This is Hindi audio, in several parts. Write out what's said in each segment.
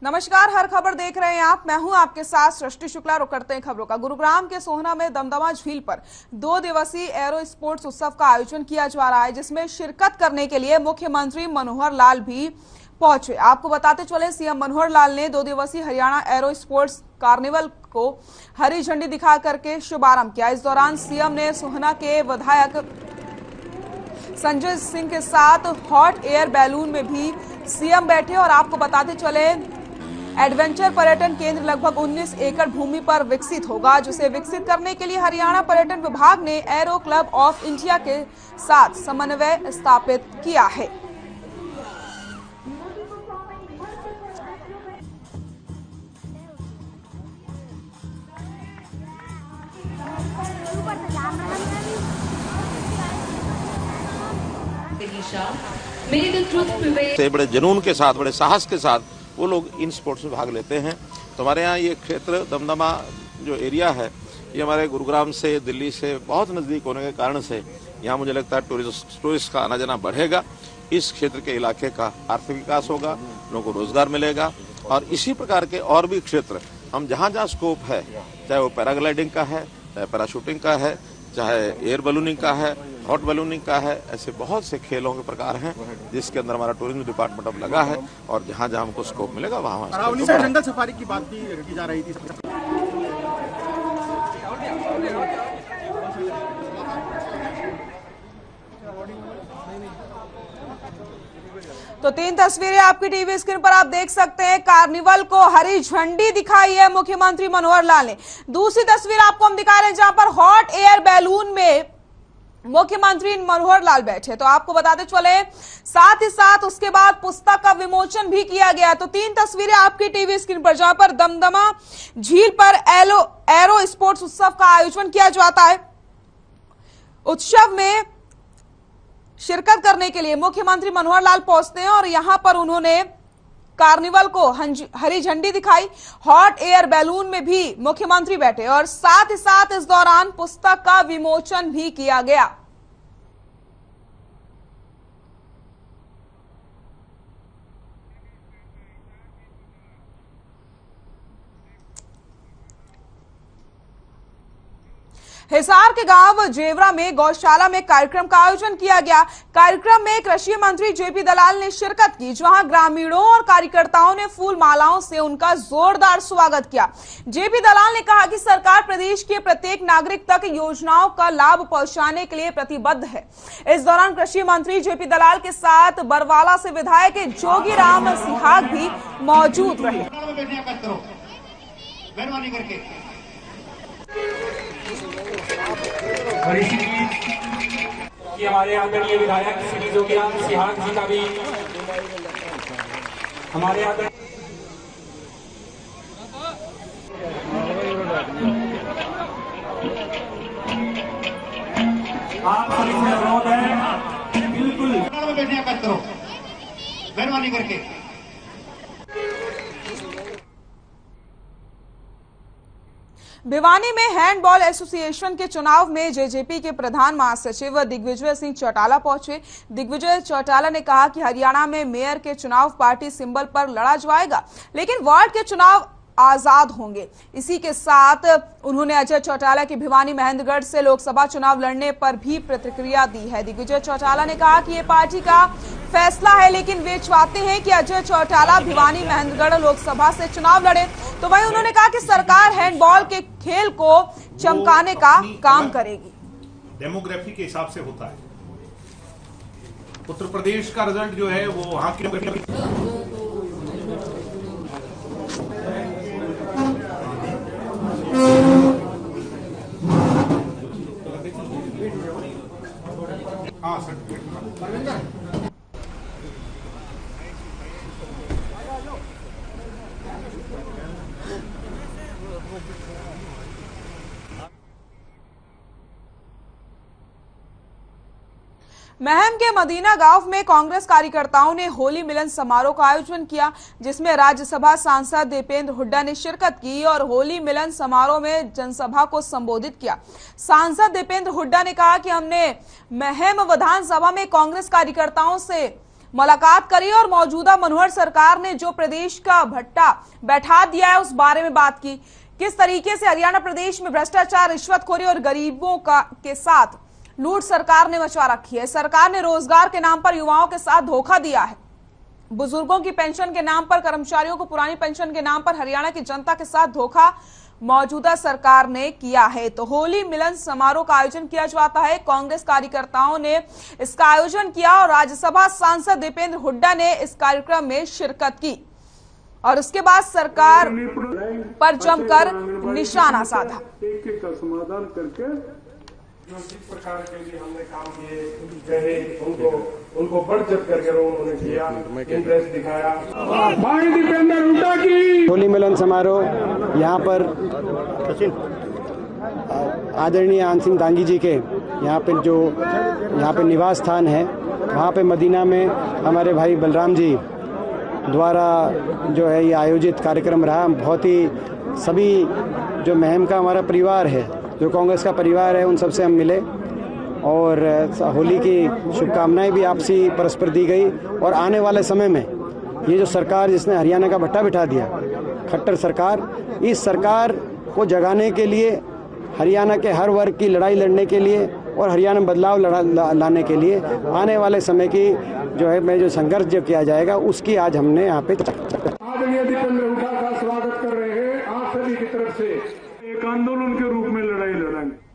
नमस्कार, हर खबर देख रहे हैं आप। मैं हूं आपके साथ सृष्टि शुक्ला। रुक करते हैं खबरों का। गुरुग्राम के सोहना में दमदमा झील पर 2 दिवसीय एरो स्पोर्ट्स उत्सव का आयोजन किया जा रहा है, जिसमें शिरकत करने के लिए मुख्यमंत्री मनोहर लाल भी पहुंचे। आपको बताते चले, सीएम मनोहर लाल ने 2 दिवसीय हरियाणा एरो स्पोर्ट्स कार्निवल को हरी झंडी दिखा करके शुभारंभ किया। इस दौरान सीएम ने सोहना के विधायक संजय सिंह के साथ हॉट एयर बैलून में भी सीएम बैठे। और आपको बताते चले, एडवेंचर पर्यटन केंद्र लगभग 19 एकड़ भूमि पर विकसित होगा, जिसे विकसित करने के लिए हरियाणा पर्यटन विभाग ने एरो क्लब ऑफ इंडिया के साथ समन्वय स्थापित किया है। बड़े जुनून के साथ, बड़े साहस के साथ वो लोग इन स्पोर्ट्स में भाग लेते हैं। तो हमारे यहाँ ये क्षेत्र दमदमा जो एरिया है, ये हमारे गुरुग्राम से, दिल्ली से बहुत नज़दीक होने के कारण से यहाँ मुझे लगता है टूरिस्ट का आना जाना बढ़ेगा। इस क्षेत्र के इलाके का आर्थिक विकास होगा, लोगों को रोजगार मिलेगा। और इसी प्रकार के और भी क्षेत्र हम जहाँ जहाँ स्कोप है, चाहे वो पैराग्लाइडिंग का है, चाहे पैराशूटिंग का है, चाहे एयर बलूनिंग का है, हॉट बलूनिंग का है, ऐसे बहुत से खेलों के प्रकार हैं जिसके अंदर हमारा टूरिज्म डिपार्टमेंट अब लगा है। और जहाँ जहाँ हमको स्कोप मिलेगा वहाँ जंगल सफारी की बात भी की जा रही थी। तो 3 तस्वीरें आपकी टीवी स्क्रीन पर आप देख सकते हैं। कार्निवल को हरी झंडी दिखाई है मुख्यमंत्री मनोहर लाल ने। दूसरी तस्वीर आपको हम दिखा रहे हैं, जहां पर हॉट एयर बैलून में मुख्यमंत्री मनोहर लाल बैठे। तो आपको बताते चले, साथ ही साथ उसके बाद पुस्तक का विमोचन भी किया गया। तो 3 तस्वीरें आपकी टीवी स्क्रीन पर, जहां पर दमदमा झील पर एरो स्पोर्ट्स उत्सव का आयोजन किया जाता है। उत्सव में शिरकत करने के लिए मुख्यमंत्री मनोहर लाल पहुंचते हैं और यहां पर उन्होंने कार्निवल को हरी झंडी दिखाई। हॉट एयर बैलून में भी मुख्यमंत्री बैठे और साथ ही साथ इस दौरान पुस्तक का विमोचन भी किया गया। हिसार के गांव जेवरा में गौशाला में कार्यक्रम का आयोजन किया गया। कार्यक्रम में कृषि मंत्री जेपी दलाल ने शिरकत की, जहां ग्रामीणों और कार्यकर्ताओं ने फूल मालाओं से उनका जोरदार स्वागत किया। जेपी दलाल ने कहा कि सरकार प्रदेश के प्रत्येक नागरिक तक योजनाओं का लाभ पहुंचाने के लिए प्रतिबद्ध है। इस दौरान कृषि मंत्री जेपी दलाल के साथ बरवाला से विधायक जोगीराम सिहाग भी मौजूद रहे। कि हमारे आदरणीय विधायक श्री जोगीराम सिहाग जी का भी हमारे आदरणीय आप सभी से अनुरोध है, बिल्कुल बैठने का करो, मेहरबानी करके। भिवानी में हैंडबॉल एसोसिएशन के चुनाव में जेजेपी के प्रधान महासचिव दिग्विजय सिंह चौटाला पहुंचे। दिग्विजय चौटाला ने कहा कि हरियाणा में मेयर के चुनाव पार्टी सिंबल पर लड़ा जाएगा, लेकिन वार्ड के चुनाव आजाद होंगे। इसी के साथ उन्होंने अजय चौटाला की भिवानी महेंद्रगढ़ से लोकसभा चुनाव लड़ने पर भी प्रतिक्रिया दी है। दिग्विजय चौटाला ने कहा कि ये पार्टी का फैसला है, लेकिन वे चाहते हैं कि अजय चौटाला भिवानी महेंद्रगढ़ लोकसभा से चुनाव लड़े। तो वहीं उन्होंने कहा कि सरकार हैंडबॉल के खेल को चमकाने का काम करेगी। डेमोग्राफी के हिसाब से होता है। उत्तर प्रदेश का रिजल्ट जो है वो वहां की महम के मदीना गांव में कांग्रेस कार्यकर्ताओं ने होली मिलन समारोह का आयोजन किया, जिसमें राज्यसभा सांसद दीपेंद्र हुड्डा ने शिरकत की और होली मिलन समारोह में जनसभा को संबोधित किया। सांसद दीपेंद्र हुड्डा ने कहा कि हमने महम विधानसभा में कांग्रेस कार्यकर्ताओं से मुलाकात करी और मौजूदा मनोहर सरकार ने जो प्रदेश का भट्टा बैठा दिया है उस बारे में बात की। किस तरीके से हरियाणा प्रदेश में भ्रष्टाचार, रिश्वतखोरी और गरीबों के साथ लूट सरकार ने मचा रखी है। सरकार ने रोजगार के नाम पर युवाओं के साथ धोखा दिया है। बुजुर्गों की पेंशन के नाम पर, कर्मचारियों को पुरानी पेंशन के नाम पर हरियाणा की जनता के साथ धोखा मौजूदा सरकार ने किया है। तो होली मिलन समारोह का आयोजन किया जाता है। कांग्रेस कार्यकर्ताओं ने इसका आयोजन किया और राज्यसभा सांसद दीपेंद्र हुड्डा ने इस कार्यक्रम में शिरकत की और उसके बाद सरकार पर जमकर निशाना साधा। एक का समाधान करके जिस प्रकार के लिए हमने काम किए पहले उनको बढ़ चढ़ करके उन्होंने किया, इंटरेस्ट दिखाया। भाई दीपेंद्र हुड्डा की होली मिलन समारोह यहाँ पर आदरणीय आन सिंह दांगी जी के यहाँ पे निवास स्थान है, वहाँ पे मदीना में हमारे भाई बलराम जी द्वारा जो है ये आयोजित कार्यक्रम रहा। बहुत ही सभी जो महम का हमारा परिवार है, जो कांग्रेस का परिवार है, उन सबसे हम मिले और होली की शुभकामनाएं भी आपसी परस्पर दी गई। और आने वाले समय में ये जो सरकार जिसने हरियाणा का भट्टा बिठा दिया, खट्टर सरकार, इस सरकार को जगाने के लिए, हरियाणा के हर वर्ग की लड़ाई लड़ने के लिए और हरियाणा में बदलाव लाने के लिए आने वाले समय की जो संघर्ष जो किया जाएगा उसकी आज हमने यहाँ पे आदरणीय दीपेंद्र हुड्डा का स्वागत कर रहे हैं। आप सभी की तरफ से एक आंदोलन के रूप में लड़ाई लड़ेंगे।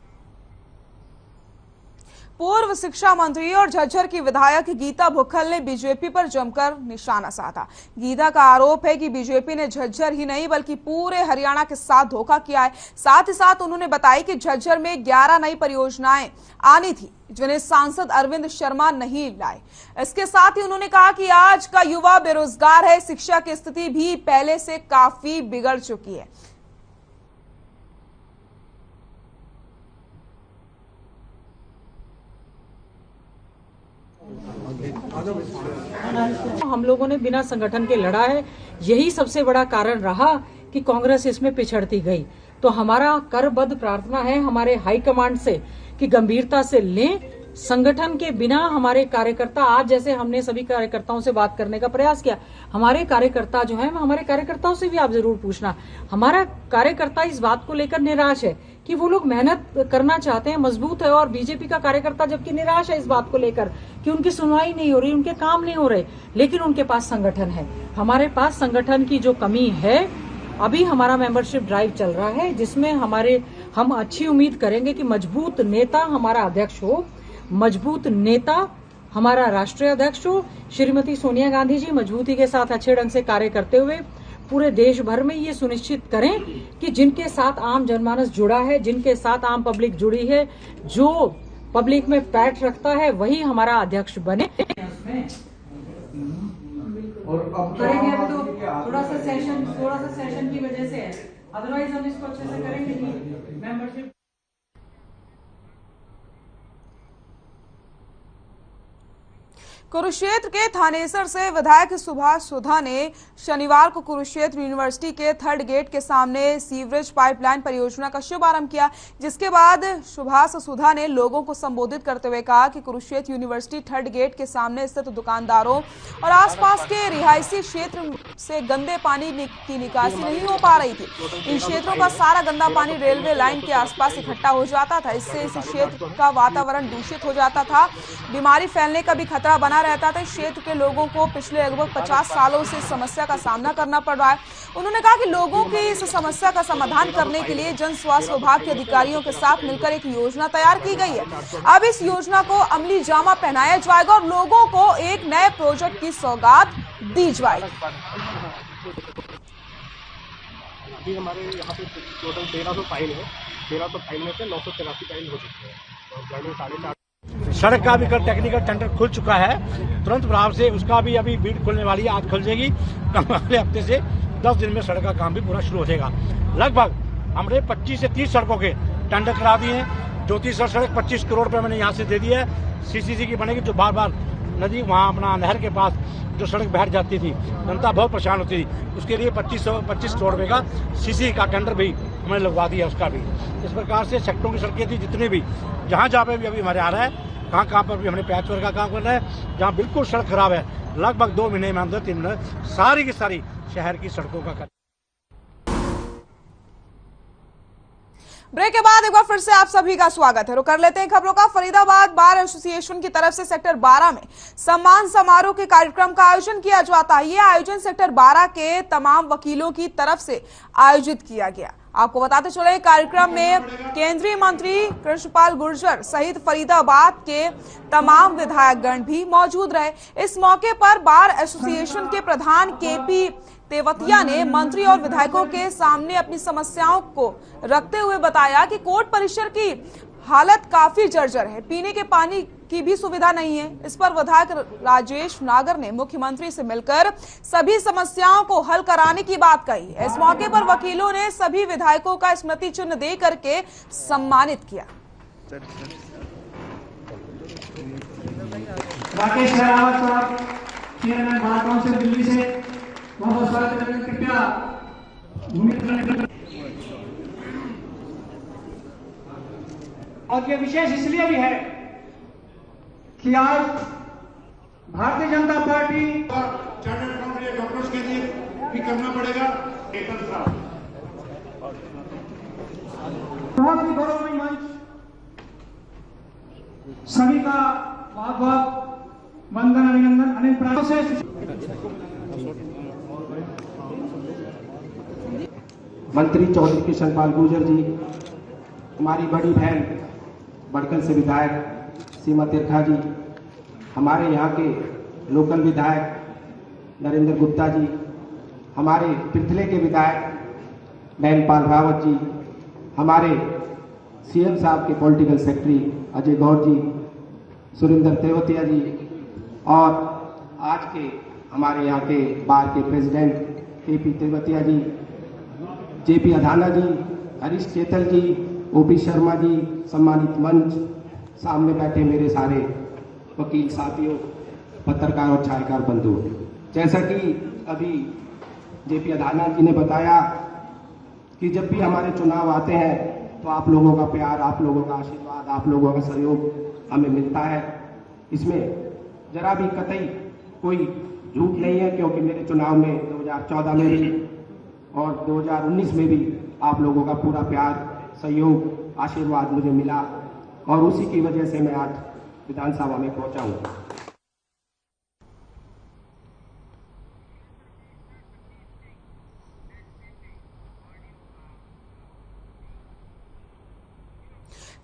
पूर्व शिक्षा मंत्री और झज्जर की विधायक गीता भुक्खल ने बीजेपी पर जमकर निशाना साधा। गीता का आरोप है कि बीजेपी ने झज्जर ही नहीं बल्कि पूरे हरियाणा के साथ धोखा किया है। साथ ही साथ उन्होंने बताया कि झज्जर में 11 नई परियोजनाएं आनी थी जिन्हें सांसद अरविंद शर्मा नहीं लाए। इसके साथ ही उन्होंने कहा कि आज का युवा बेरोजगार है, शिक्षा की स्थिति भी पहले से काफी बिगड़ चुकी है। हम लोगों ने बिना संगठन के लड़ा है, यही सबसे बड़ा कारण रहा कि कांग्रेस इसमें पिछड़ती गई। तो हमारा करबद्ध प्रार्थना है हमारे हाईकमांड से कि गंभीरता से लें। संगठन के बिना हमारे कार्यकर्ता, आज जैसे हमने सभी कार्यकर्ताओं से बात करने का प्रयास किया, हमारे कार्यकर्ता जो है, हमारे कार्यकर्ताओं से भी आप जरूर पूछना, हमारा कार्यकर्ता इस बात को लेकर निराश है कि वो लोग मेहनत करना चाहते हैं, मजबूत है, और बीजेपी का कार्यकर्ता जबकि निराश है इस बात को लेकर कि उनकी सुनवाई नहीं हो रही, उनके काम नहीं हो रहे, लेकिन उनके पास संगठन है। हमारे पास संगठन की जो कमी है, अभी हमारा मेंबरशिप ड्राइव चल रहा है जिसमें हम अच्छी उम्मीद करेंगे कि मजबूत नेता हमारा अध्यक्ष हो, मजबूत नेता हमारा राष्ट्रीय अध्यक्ष हो। श्रीमती सोनिया गांधी जी मजबूती के साथ अच्छे ढंग से कार्य करते हुए पूरे देश भर में ये सुनिश्चित करें कि जिनके साथ आम जनमानस जुड़ा है, जिनके साथ आम पब्लिक जुड़ी है, जो पब्लिक में पैठ रखता है, वही हमारा अध्यक्ष बने। और अब करेंगे अभी तो थोड़ा सा सेशन की वजह से है, अदरवाइज हम इसको अच्छे से करेंगे कि मेंबरशिप। कुरुक्षेत्र के थानेसर से विधायक सुभाष सुधा ने शनिवार को कुरुक्षेत्र यूनिवर्सिटी के 3rd गेट के सामने सीवरेज पाइपलाइन परियोजना का शुभारंभ किया, जिसके बाद सुभाष सुधा ने लोगों को संबोधित करते हुए कहा कि कुरुक्षेत्र यूनिवर्सिटी 3rd गेट के सामने स्थित दुकानदारों और आसपास के रिहायशी क्षेत्र से गंदे पानी की निकासी नहीं हो पा रही थी। इन क्षेत्रों का सारा गंदा पानी रेलवे लाइन के आसपास इकट्ठा हो जाता था। इससे इस क्षेत्र का वातावरण दूषित हो जाता था, बीमारी फैलने का भी खतरा बना रहता था। क्षेत्र के लोगों को पिछले लगभग 50 सालों से इस समस्या का सामना करना पड़ रहा है। उन्होंने कहा कि लोगों की इस समस्या का समाधान करने के लिए जन स्वास्थ्य विभाग के अधिकारियों के साथ मिलकर एक योजना तैयार की गई है। अब इस योजना को अमली जामा पहनाया जाएगा और लोगों को एक नए प्रोजेक्ट की सौगात दी जाएगी। अभी हमारे यहाँ पे टोटल 1300 फाइल है, 1300 फाइल में से 983 फाइल हो चुके हैं और 4.5 सड़क का भी कल टेक्निकल टेंडर खुल चुका है, तुरंत प्रभाव से उसका भी अभी बीड खुलने वाली है, आज खुल जाएगी। अगले हफ्ते से 10 दिन में सड़क का काम भी पूरा शुरू हो जाएगा। लगभग हमने 25 से 30 सड़कों के टेंडर करा दिए हैं। ज्योतिसर सड़क 25 करोड़ रुपए मैंने यहाँ से दे दिया है। सीसीसी की बनेगी, जो बार बार नदी वहाँ अपना नहर के पास जो सड़क बैठ जाती थी, जनता बहुत परेशान होती थी, उसके लिए 25 करोड़ रुपए का सीसी का टेंडर भी हमने लगवा दिया, उसका भी। इस प्रकार से सेक्टरों की सड़कें थी जितनी भी, जहाँ जहाँ पे भी अभी हमारे आ रहा है कहाँ कहाँ पर भी हमने पैच वर्क का काम करना है। जहाँ बिल्कुल सड़क खराब है, लगभग 2 महीने में अंदर 3 महीने सारी की सारी शहर की सड़कों का। ब्रेक के बाद एक बार फिर से आप सभी का स्वागत है। रुक कर लेते हैं खबरों का। फरीदाबाद बार एसोसिएशन की तरफ से सेक्टर 12 में सम्मान समारोह के कार्यक्रम का आयोजन किया जाता है। ये आयोजन सेक्टर 12 के तमाम वकीलों की तरफ से आयोजित किया गया। आपको बताते चले कार्यक्रम में केंद्रीय मंत्री कृष्णपाल गुर्जर सहित फरीदाबाद के तमाम विधायकगण भी मौजूद रहे। इस मौके पर बार एसोसिएशन के प्रधान केपी तेवतिया ने मंत्री और विधायकों के सामने अपनी समस्याओं को रखते हुए बताया कि कोर्ट परिसर की हालत काफी जर्जर है, पीने के पानी की भी सुविधा नहीं है। इस पर विधायक राजेश नागर ने मुख्यमंत्री से मिलकर सभी समस्याओं को हल कराने की बात कही। इस मौके पर वकीलों ने सभी विधायकों का स्मृति चिन्ह दे करके सम्मानित किया। राकेश शेरावत साहब, चेयरमैन बार काउंसिल दिल्ली से बहुत स्वागत है। कृपया और ये विशेष इसलिए भी है कि आज भारतीय जनता पार्टी और चार्टर्ड अकाउंटेंट अप्रोच के लिए भी करना पड़ेगा। बहुत ही गौरवमयी मंच, सभी का बहुत बहुत वंदन अभिनंदन। अनेक प्रायों से मंत्री चौधरी कृष्णपाल गुर्जर जी, हमारी बड़ी बहन बड़कल से विधायक सीमा तिरखा जी, हमारे यहाँ के लोकल विधायक नरेंद्र गुप्ता जी, हमारे पिरथले के विधायक नयनपाल रावत जी, हमारे सीएम साहब के पॉलिटिकल सेक्रेटरी अजय गौर जी, सुरेंद्र तेवतिया जी, और आज के हमारे यहाँ के बार के प्रेसिडेंट केपी तेवतिया जी, जेपी अधाना जी, हरीश चेतल जी, ओपी शर्मा जी, सम्मानित मंच, सामने बैठे मेरे सारे वकील साथियों, पत्रकार और छायाकार बंधु। जैसा कि अभी जेपी अधाना जी ने बताया कि जब भी हमारे चुनाव आते हैं तो आप लोगों का प्यार, आप लोगों का आशीर्वाद, आप लोगों का सहयोग हमें मिलता है। इसमें जरा भी कतई कोई झूठ नहीं है, क्योंकि मेरे चुनाव में 2014 में भी और 2019 में भी आप लोगों का पूरा प्यार, सहयोग, आशीर्वाद मुझे मिला और उसी की वजह से मैं आज विधानसभा में पहुंचा हूं।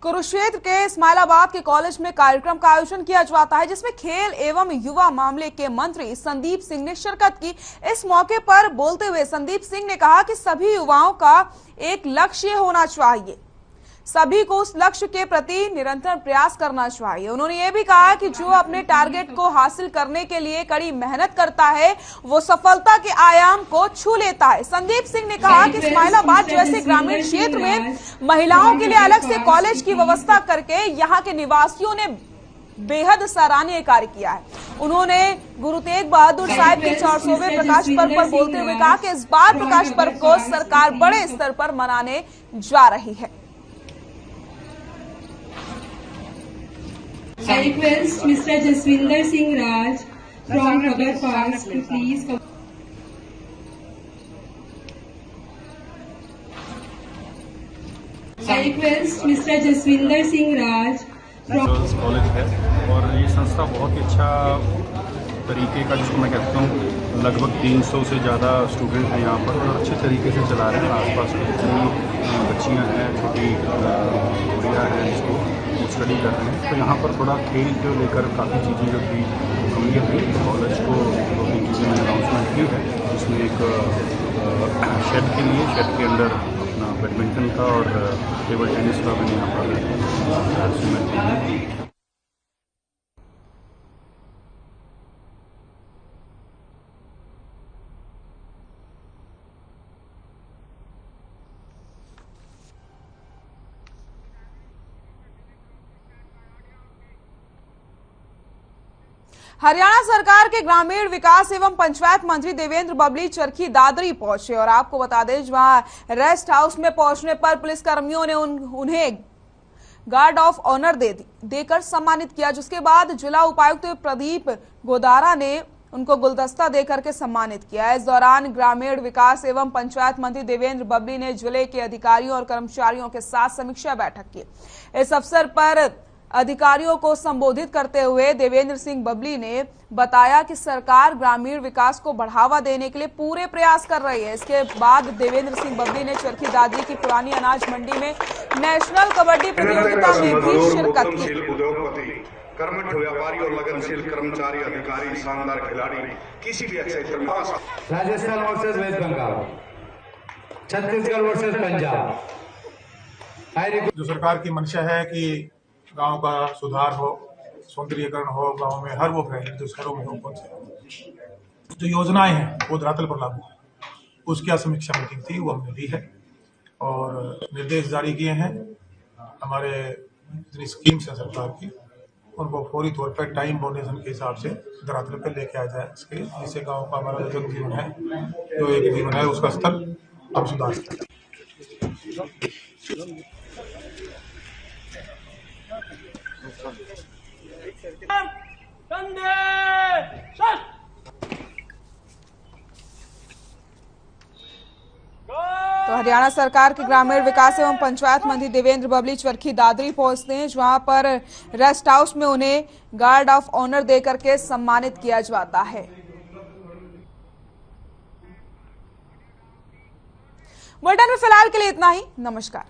कुरुक्षेत्र के इस्माइलाबाद के कॉलेज में कार्यक्रम का आयोजन किया जाता है, जिसमें खेल एवं युवा मामले के मंत्री संदीप सिंह ने शिरकत की। इस मौके पर बोलते हुए संदीप सिंह ने कहा कि सभी युवाओं का एक लक्ष्य होना चाहिए, सभी को उस लक्ष्य के प्रति निरंतर प्रयास करना चाहिए। उन्होंने ये भी कहा कि जो अपने टारगेट को हासिल करने के लिए कड़ी मेहनत करता है वो सफलता के आयाम को छू लेता है। संदीप सिंह ने कहा कि इस्माइलाबाद जैसे ग्रामीण क्षेत्र में महिलाओं के लिए अलग से कॉलेज की व्यवस्था करके यहाँ के निवासियों ने बेहद सराहनीय कार्य किया है। उन्होंने गुरु तेग बहादुर साहिब के 400वें प्रकाश पर्व पर बोलते हुए कहा कि इस बार प्रकाश पर्व को सरकार बड़े स्तर पर मनाने जा रही है। I request Mr. Jaswinder Singh Raj from Khabar Parks to please come. I request Mr. Jaswinder Singh Raj from girls college है और ये संस्था बहुत ही अच्छा तरीके का, जिसको मैं कहता हूँ लगभग 300 से ज़्यादा स्टूडेंट हैं यहाँ पर और अच्छे तरीके से चला रहे हैं। आसपास की जितनी बच्चियाँ हैं, छोटी गुड़िया हैं, जिसको स्टडी कर रहे हैं, तो यहाँ पर थोड़ा खेल को लेकर काफ़ी चीज़ें जो थी कमी थी। कॉलेज को 2-3 चीज़ें मैंने अनाउंसमेंट की है, जिसमें एक शेड के लिए, शेड के अंदर अपना बैडमिंटन का और टेबल टेनिस का मैंने यहाँ पर है। हरियाणा सरकार के ग्रामीण विकास एवं पंचायत मंत्री देवेंद्र बबली चरखी दादरी पहुंचे और आपको बता दें, वहां रेस्ट हाउस में पहुंचने पर पुलिसकर्मियों ने उन्हें गार्ड ऑफ ऑनर देकर सम्मानित किया, जिसके बाद जिला उपायुक्त प्रदीप गोदारा ने उनको गुलदस्ता देकर के सम्मानित किया। इस दौरान ग्रामीण विकास एवं पंचायत मंत्री देवेंद्र बबली ने जिले के अधिकारियों और कर्मचारियों के साथ समीक्षा बैठक की। इस अवसर पर अधिकारियों को संबोधित करते हुए देवेंद्र सिंह बबली ने बताया कि सरकार ग्रामीण विकास को बढ़ावा देने के लिए पूरे प्रयास कर रही है। इसके बाद देवेंद्र सिंह बबली ने चरखी दादरी की पुरानी अनाज मंडी में नेशनल कबड्डी प्रतियोगिता में भी शिरकत की। कर्मठ व्यापारी और लगनशील कर्मचारी, अधिकारी, शानदार खिलाड़ी, किसी भी अच्छे क्षेत्र में राजस्थान वर्सेस वेस्ट बंगाल, छत्तीसगढ़ वर्सेस पंजाब। जो सरकार की मंशा है कि गांव का सुधार हो, सौंदर्यीकरण हो, गांव में हर वो फैले जो शहरों में हो, कौन से जो योजनाएं हैं वो धरातल पर लागू है, उसकी समीक्षा मीटिंग थी, वो हमने ली है और निर्देश जारी किए हैं। हमारे जितनी स्कीम्स हैं सरकार की, उनको फौरी तौर पर टाइम बाउंडेशन के हिसाब से धरातल पर लेके आ जाए, इसके जिससे गांव का हमारा जो जनजीवन है, जो एक जीवन है, उसका स्तर अब सुधार सकते। तो हरियाणा सरकार के ग्रामीण विकास एवं पंचायत मंत्री देवेंद्र बबली चरखी दादरी पहुंचते हैं, जहां पर रेस्ट हाउस में उन्हें गार्ड ऑफ ऑनर देकर के सम्मानित किया जाता है। बुलेटिन में फिलहाल के लिए इतना ही। नमस्कार।